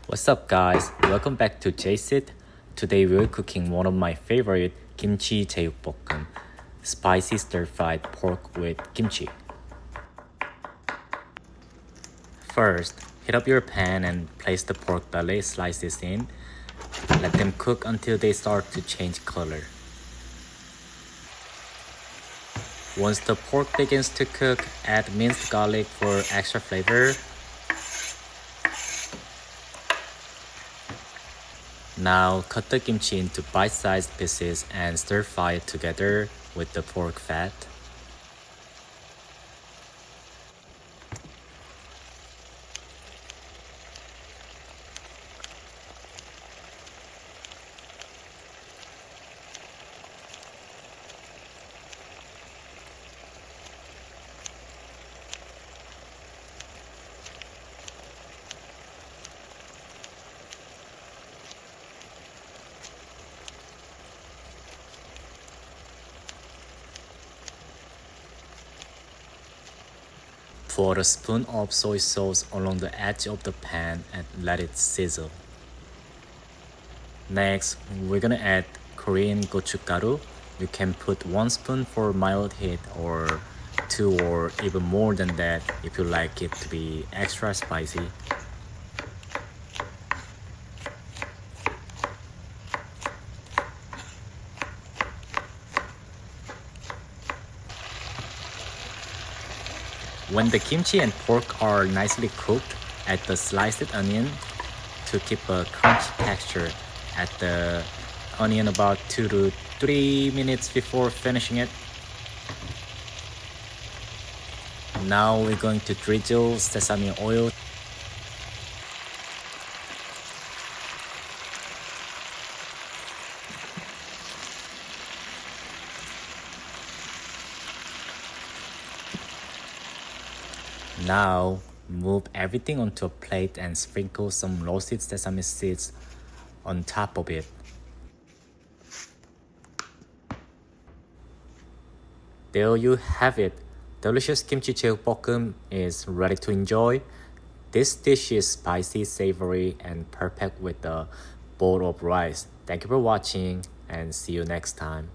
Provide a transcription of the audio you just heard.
What's up guys, welcome back to Jayceipt. Today we're cooking one of my favorite Kimchi Jeyuk Bokkeum, spicy stir-fried pork with kimchi. First, heat up your pan and place the pork belly slices in. Let them cook until they start to change color. Once the pork begins to cook, add minced garlic for extra flavor. Now cut the kimchi into bite-sized pieces and stir-fry it together with the pork fat. Pour a spoon of soy sauce along the edge of the pan and let it sizzle. Next, we're gonna add Korean gochugaru. You can put 1 spoon for mild heat or 2 or even more than that if you like it to be extra spicy. When the kimchi and pork are nicely cooked, add the sliced onion to keep a crunchy texture. Add the onion about 2 to 3 minutes before finishing it. Now we're going to drizzle sesame oil. Now, move everything onto a plate and sprinkle some roasted sesame seeds on top of it. There you have it. Delicious Kimchi Jeyuk Bokkeum is ready to enjoy. This dish is spicy, savory, and perfect with a bowl of rice. Thank you for watching and see you next time.